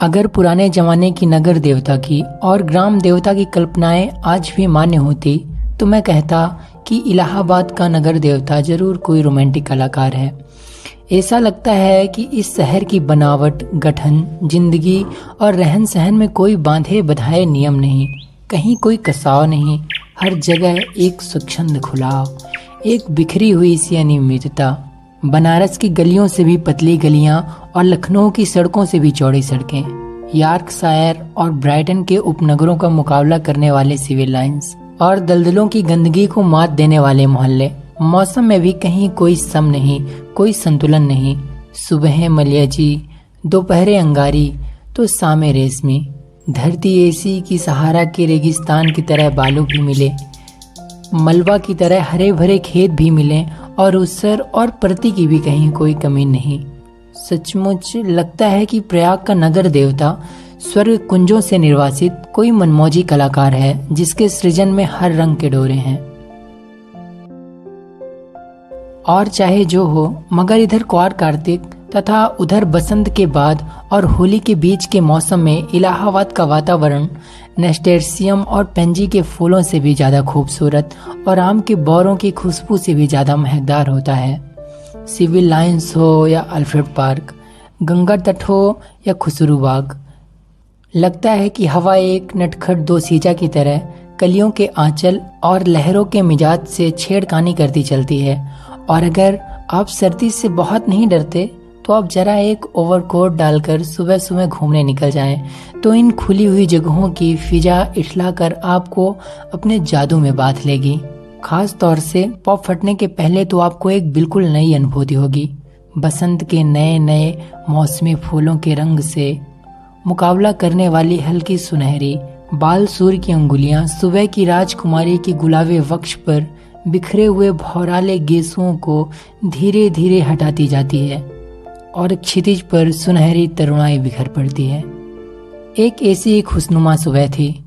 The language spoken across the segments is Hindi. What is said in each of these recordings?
अगर पुराने जमाने की नगर देवता की और ग्राम देवता की कल्पनाएं आज भी मान्य होती तो मैं कहता कि इलाहाबाद का नगर देवता जरूर कोई रोमांटिक कलाकार है। ऐसा लगता है कि इस शहर की बनावट, गठन, जिंदगी और रहन सहन में कोई बांधे बधाए नियम नहीं, कहीं कोई कसाव नहीं। हर जगह एक स्वच्छंद खुलाव, एक बिखरी हुई सी अनियमितता। बनारस की गलियों से भी पतली गलियां और लखनऊ की सड़कों से भी चौड़ी सड़कें, यॉर्कशायर और ब्राइटन के उपनगरों का मुकाबला करने वाले सिविल लाइंस और दलदलों की गंदगी को मात देने वाले मोहल्ले। मौसम में भी कहीं कोई सम नहीं, कोई संतुलन नहीं। सुबह मलयजी, दोपहरे अंगारी तो शामें रेशमी। धरती ऐसी कि सहारा के रेगिस्तान की तरह बालू भी मिले, मलबा की तरह हरे भरे खेत भी मिले और उसर और प्रति की भी कहीं कोई कमी नहीं। सचमुच लगता है कि प्रयाग का नगर देवता स्वर्ग कुंजों से निर्वासित कोई मनमौजी कलाकार है, जिसके सृजन में हर रंग के डोरे हैं। और चाहे जो हो, मगर इधर क्वार कार्तिक तथा उधर बसंत के बाद और होली के बीच के मौसम में इलाहाबाद का वातावरण नेस्टेर्सियम और पेंजी के फूलों से भी ज्यादा खूबसूरत और आम के बौरों की खुशबू से भी ज्यादा महकदार होता है। सिविल लाइंस हो या अल्फ्रेड पार्क, गंगा तट हो या खुसरू बाग, लगता है कि हवा एक नटखट दोसीजा की तरह कलियों के आंचल और लहरों के मिजाज से छेड़खानी करती चलती है। और अगर आप सर्दी से बहुत नहीं डरते तो आप जरा एक ओवरकोट डालकर सुबह सुबह घूमने निकल जाएं, तो इन खुली हुई जगहों की फिजा इठलाकर आपको अपने जादू में बांध लेगी। खास तौर से पॉप फटने के पहले तो आपको एक बिल्कुल नई अनुभूति होगी। बसंत के नए नए मौसमी फूलों के रंग से मुकाबला करने वाली हल्की सुनहरी बाल सूर्य की अंगुलियां सुबह की राजकुमारी की गुलाबी वक्ष पर बिखरे हुए भौराले गेसुओं को धीरे धीरे हटाती जाती है और क्षितिज पर सुनहरी तरुणाई बिखर पड़ती है। एक ऐसी ही खुशनुमा सुबह थी,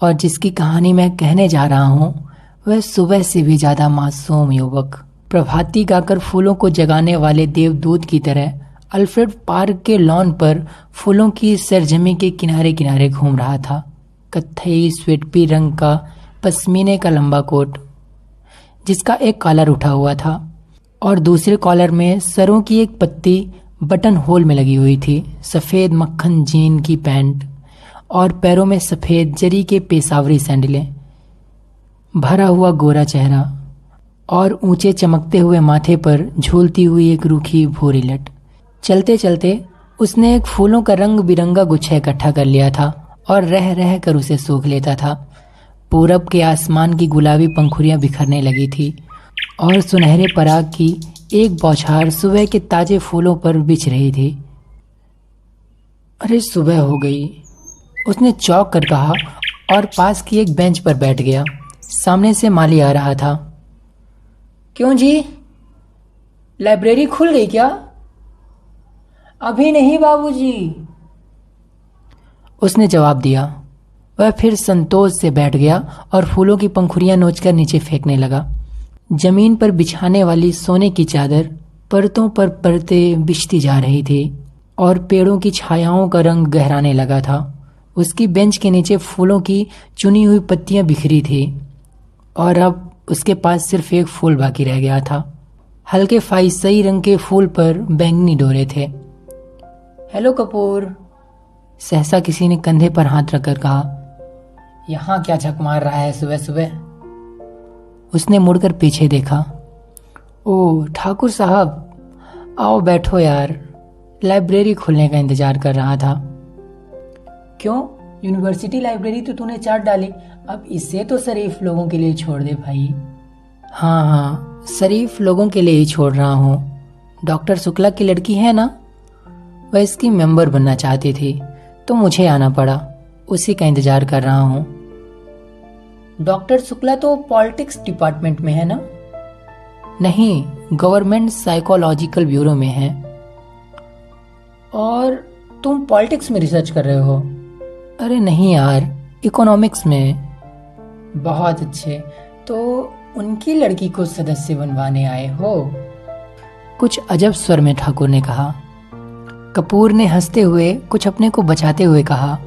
और जिसकी कहानी मैं कहने जा रहा हूँ वह सुबह से भी ज्यादा मासूम युवक, प्रभाती गाकर फूलों को जगाने वाले देवदूत की तरह अल्फ्रेड पार्क के लॉन पर फूलों की सरजमी के किनारे किनारे घूम रहा था। कत्थई स्वेटपी रंग का पश्मीने का लंबा कोट, जिसका एक कॉलर उठा हुआ था और दूसरे कॉलर में सरों की एक पत्ती बटन होल में लगी हुई थी। सफेद मक्खन जीन की पैंट और पैरों में सफेद जरी के पेशावरी सैंडलें, भरा हुआ गोरा चेहरा और ऊंचे चमकते हुए माथे पर झूलती हुई एक रूखी भूरी लट। चलते चलते उसने एक फूलों का रंग बिरंगा गुच्छा इकट्ठा कर लिया था और रह रह कर उसे सूख लेता था। पूरब के आसमान की गुलाबी पंखुड़ियां बिखरने लगी थी और सुनहरे पराग की एक बौछार सुबह के ताजे फूलों पर बिछ रही थी। अरे सुबह हो गई, उसने चौंक कर कहा और पास की एक बेंच पर बैठ गया। सामने से माली आ रहा था। क्यों जी, लाइब्रेरी खुल गई क्या? अभी नहीं बाबूजी, उसने जवाब दिया। वह फिर संतोष से बैठ गया और फूलों की पंखुड़ियां नोचकर नीचे फेंकने लगा। जमीन पर बिछाने वाली सोने की चादर परतों पर परतें बिछती जा रही थी और पेड़ों की छायाओं का रंग गहराने लगा था। उसकी बेंच के नीचे फूलों की चुनी हुई पत्तियां बिखरी थी और अब उसके पास सिर्फ एक फूल बाकी रह गया था। हल्के फाइसई रंग के फूल पर बैंगनी डोरे थे। हेलो कपूर, सहसा किसी ने कंधे पर हाथ रखकर कहा। यहाँ क्या झक मार रहा है सुबह सुबह? उसने मुड़कर पीछे देखा। ओह ठाकुर साहब, आओ बैठो यार, लाइब्रेरी खुलने का इंतजार कर रहा था। क्यों, यूनिवर्सिटी लाइब्रेरी तो तूने चाट डाली, अब इसे तो शरीफ लोगों के लिए छोड़ दे भाई। हाँ हाँ, शरीफ लोगों के लिए ही छोड़ रहा हूँ। डॉक्टर शुक्ला की लड़की है ना, वह इसकी मेंबर बनना चाहती थी तो मुझे आना पड़ा, उसी का इंतजार कर रहा हूँ। डॉक्टर शुक्ला तो पॉलिटिक्स डिपार्टमेंट में है ना? नहीं, गवर्नमेंट साइकोलॉजिकल ब्यूरो में है। और तुम पॉलिटिक्स में रिसर्च कर रहे हो? अरे नहीं यार, इकोनॉमिक्स में। बहुत अच्छे, तो उनकी लड़की को सदस्य बनवाने आए हो? कुछ अजब स्वर में ठाकुर ने कहा। कपूर ने हंसते हुए कुछ अपने को बचाते हुए कहा,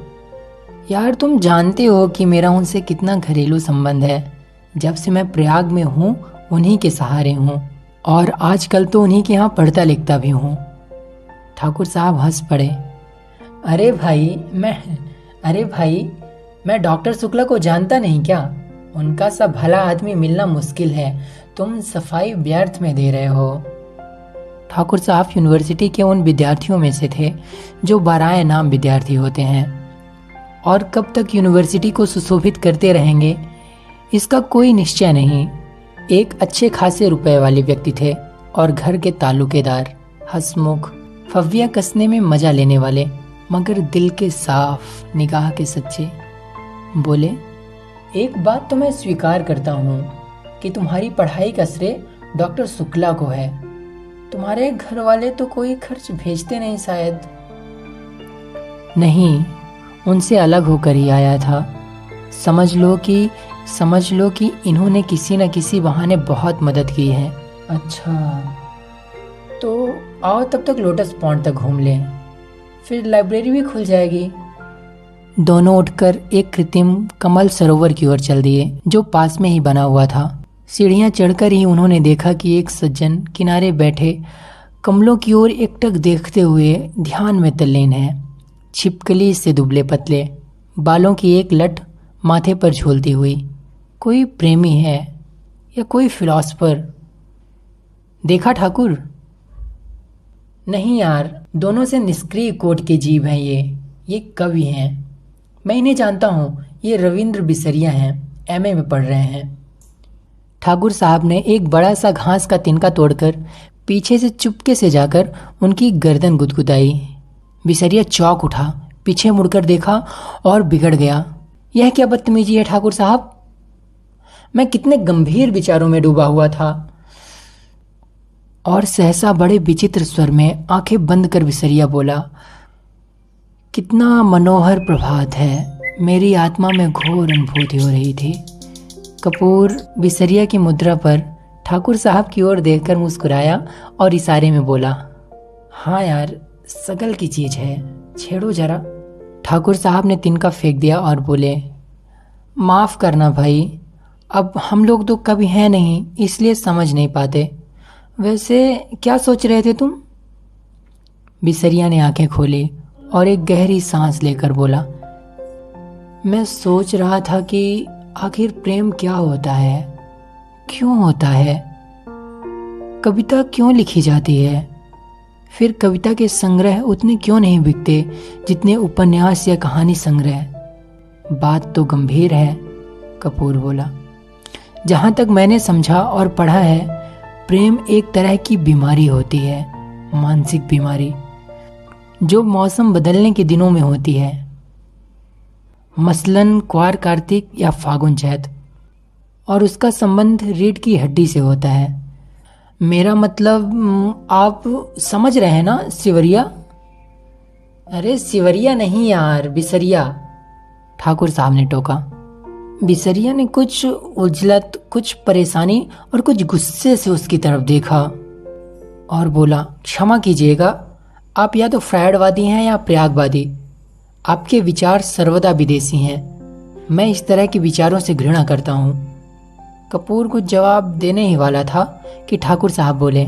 यार तुम जानते हो कि मेरा उनसे कितना घरेलू संबंध है। जब से मैं प्रयाग में हूँ उन्हीं के सहारे हूँ, और आजकल तो उन्हीं के यहाँ पढ़ता लिखता भी हूँ। ठाकुर साहब हंस पड़े। अरे भाई मैं डॉक्टर शुक्ला को जानता नहीं क्या? उनका सा भला आदमी मिलना मुश्किल है, तुम सफाई व्यर्थ में दे रहे हो। ठाकुर साहब यूनिवर्सिटी के उन विद्यार्थियों में से थे जो बाराए नाम विद्यार्थी होते हैं, और कब तक यूनिवर्सिटी को सुशोभित करते रहेंगे इसका कोई निश्चय नहीं। एक अच्छे खासे रुपए वाले व्यक्ति थे और घर के ताल्लुकेदार, हंसमुख, फव्विया कसने में मजा लेने वाले, मगर दिल के साफ, निगाह के सच्चे। बोले, एक बात तो मैं स्वीकार करता हूँ कि तुम्हारी पढ़ाई का श्रेय डॉक्टर शुक्ला को है। तुम्हारे घर वाले तो कोई खर्च भेजते नहीं शायद? नहीं, उनसे अलग होकर ही आया था। समझ लो कि इन्होंने किसी न किसी बहाने बहुत मदद की है। अच्छा, तो आओ तब तक लोटस पॉन्ड तक घूम लें, फिर लाइब्रेरी भी खुल जाएगी। दोनों उठकर एक कृत्रिम कमल सरोवर की ओर चल दिए जो पास में ही बना हुआ था। सीढ़ियां चढ़कर ही उन्होंने देखा कि एक सज्जन किनारे बैठे कमलों की ओर एकटक देखते हुए ध्यान में तल्लीन है। छिपकली से दुबले पतले बालों की एक लट माथे पर झूलती हुई। कोई प्रेमी है या कोई फिलॉसफर? देखा ठाकुर? नहीं यार, दोनों से निष्क्रिय कोट के जीव हैं ये कवि हैं। मैं इन्हें जानता हूँ, ये रविंद्र बिसरिया हैं, एमए में पढ़ रहे हैं। ठाकुर साहब ने एक बड़ा सा घास का तिनका तोड़कर पीछे से चुपके से जाकर उनकी गर्दन गुदगुदाई। बिसरिया चौंक उठा, पीछे मुड़कर देखा और बिगड़ गया। यह क्या बदतमीजी है ठाकुर साहब? मैं कितने गंभीर विचारों में डूबा हुआ था। और सहसा बड़े विचित्र स्वर में आंखें बंद कर बिसरिया बोला, कितना मनोहर प्रभात है। मेरी आत्मा में घोर अनुभूति हो रही थी। कपूर बिसरिया की मुद्रा पर ठाकुर साहब की ओर देखकर मुस्कुराया और इशारे में बोला, हाँ यार, सगल की चीज है, छेड़ो जरा। ठाकुर साहब ने तिनका फेंक दिया और बोले, माफ करना भाई, अब हम लोग तो कभी हैं नहीं, इसलिए समझ नहीं पाते। वैसे क्या सोच रहे थे तुम? बिसरिया ने आंखें खोली और एक गहरी सांस लेकर बोला, मैं सोच रहा था कि आखिर प्रेम क्या होता है, क्यों होता है, कविता क्यों लिखी जाती है, फिर कविता के संग्रह उतने क्यों नहीं बिकते जितने उपन्यास या कहानी संग्रह। बात तो गंभीर है, कपूर बोला। जहाँ तक मैंने समझा और पढ़ा है, प्रेम एक तरह की बीमारी होती है, मानसिक बीमारी, जो मौसम बदलने के दिनों में होती है, मसलन क्वार कार्तिक या फागुन चैत, और उसका संबंध रीढ़ की हड्डी से होता है। मेरा मतलब आप समझ रहे हैं ना, सिवरिया? अरे सिवरिया नहीं यार, बिसरिया, ठाकुर साहब ने टोका। बिसरिया ने कुछ उजलत, कुछ परेशानी और कुछ गुस्से से उसकी तरफ देखा और बोला, क्षमा कीजिएगा, आप या तो फ्रायडवादी हैं या प्रयागवादी। आपके विचार सर्वदा विदेशी हैं। मैं इस तरह के विचारों से घृणा करता हूँ। कपूर कुछ जवाब देने ही वाला था कि ठाकुर साहब बोले,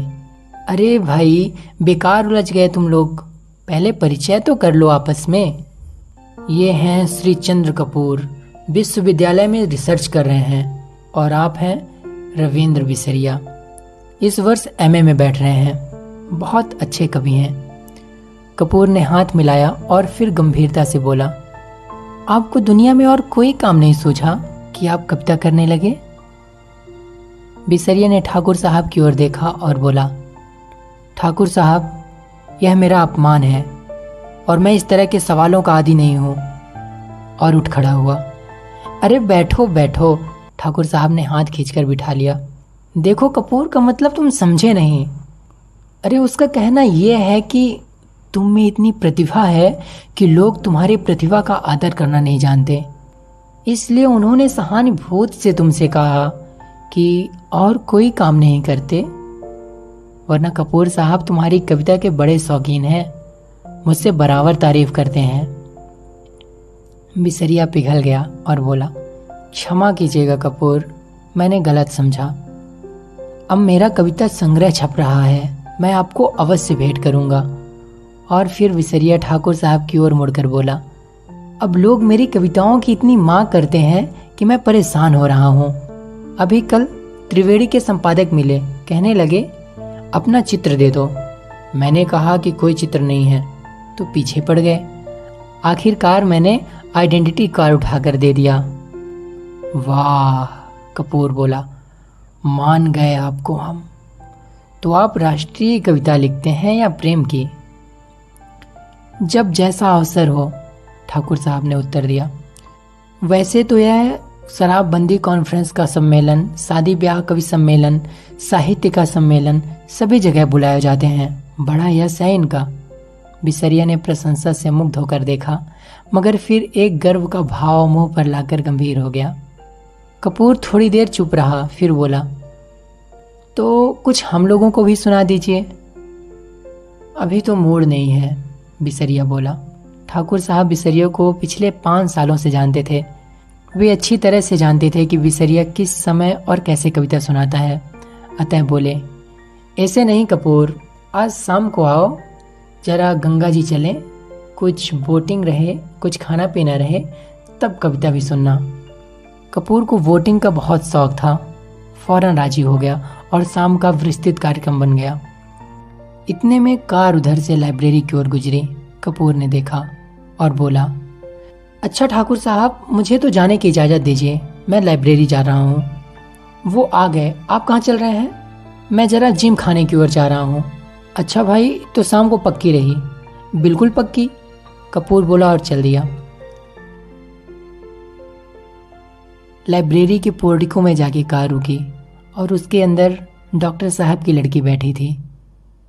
अरे भाई, बेकार उलझ गए तुम लोग, पहले परिचय तो कर लो आपस में। ये हैं श्री चंद्र कपूर, विश्वविद्यालय में रिसर्च कर रहे हैं, और आप हैं रविंद्र बिसरिया, इस वर्ष एमए में बैठ रहे हैं, बहुत अच्छे कवि हैं। कपूर ने हाथ मिलाया और फिर गंभीरता से बोला, आपको दुनिया में और कोई काम नहीं सूझा कि आप कविता करने लगे? बिसरिया ने ठाकुर साहब की ओर देखा और बोला, ठाकुर साहब, यह मेरा अपमान है और मैं इस तरह के सवालों का आदी नहीं हूँ। और उठ खड़ा हुआ। अरे बैठो बैठो, ठाकुर साहब ने हाथ खींचकर बिठा लिया। देखो कपूर, का मतलब तुम समझे नहीं। अरे उसका कहना यह है कि तुम में इतनी प्रतिभा है कि लोग तुम्हारी प्रतिभा का आदर करना नहीं जानते, इसलिए उन्होंने सहानुभूति से तुमसे कहा कि और कोई काम नहीं करते, वरना कपूर साहब तुम्हारी कविता के बड़े शौकीन हैं। मुझसे बराबर तारीफ करते हैं। बिसरिया पिघल गया और बोला, क्षमा कीजिएगा कपूर, मैंने गलत समझा। अब मेरा कविता संग्रह छप रहा है, मैं आपको अवश्य भेंट करूंगा। और फिर बिसरिया ठाकुर साहब की ओर मुड़कर बोला, अब लोग मेरी कविताओं की इतनी मांग करते हैं कि मैं परेशान हो रहा हूँ। अभी कल त्रिवेणी के संपादक मिले, कहने लगे अपना चित्र दे दो। मैंने कहा कि कोई चित्र नहीं है, तो पीछे पड़ गए। आखिरकार मैंने आइडेंटिटी कार्ड उठाकर दे दिया। वाह, कपूर बोला, मान गए आपको हम। तो आप राष्ट्रीय कविता लिखते हैं या प्रेम की? जब जैसा अवसर हो, ठाकुर साहब ने उत्तर दिया। वैसे तो यह शराबबंदी कॉन्फ्रेंस का सम्मेलन, शादी ब्याह कवि सम्मेलन, साहित्य का सम्मेलन सभी जगह बुलाए जाते हैं। बड़ा यश है इनका। बिसरिया ने प्रशंसा से मुग्ध होकर देखा, मगर फिर एक गर्व का भाव मुंह पर लाकर गंभीर हो गया। कपूर थोड़ी देर चुप रहा, फिर बोला, तो कुछ हम लोगों को भी सुना दीजिए। अभी तो मूड नहीं है, बिसरिया बोला। ठाकुर साहब बिसरिया को पिछले 5 सालों से जानते थे। वे अच्छी तरह से जानते थे कि बिसरिया किस समय और कैसे कविता सुनाता है। अतः बोले, ऐसे नहीं कपूर, आज शाम को आओ, जरा गंगा जी चलें, कुछ बोटिंग रहे, कुछ खाना पीना रहे, तब कविता भी सुनना। कपूर को बोटिंग का बहुत शौक था। फौरन राजी हो गया और शाम का विस्तृत कार्यक्रम बन गया। इतने में कार उधर से लाइब्रेरी की ओर गुजरी। कपूर ने देखा और बोला, अच्छा ठाकुर साहब, मुझे तो जाने की इजाज़त दीजिए, मैं लाइब्रेरी जा रहा हूँ। वो आ गए। आप कहाँ चल रहे हैं? मैं ज़रा जिम खाने की ओर जा रहा हूँ। अच्छा भाई, तो शाम को पक्की रही? बिल्कुल पक्की, कपूर बोला और चल दिया। लाइब्रेरी के पोर्टिको में जाके कार रुकी और उसके अंदर डॉक्टर साहब की लड़की बैठी थी।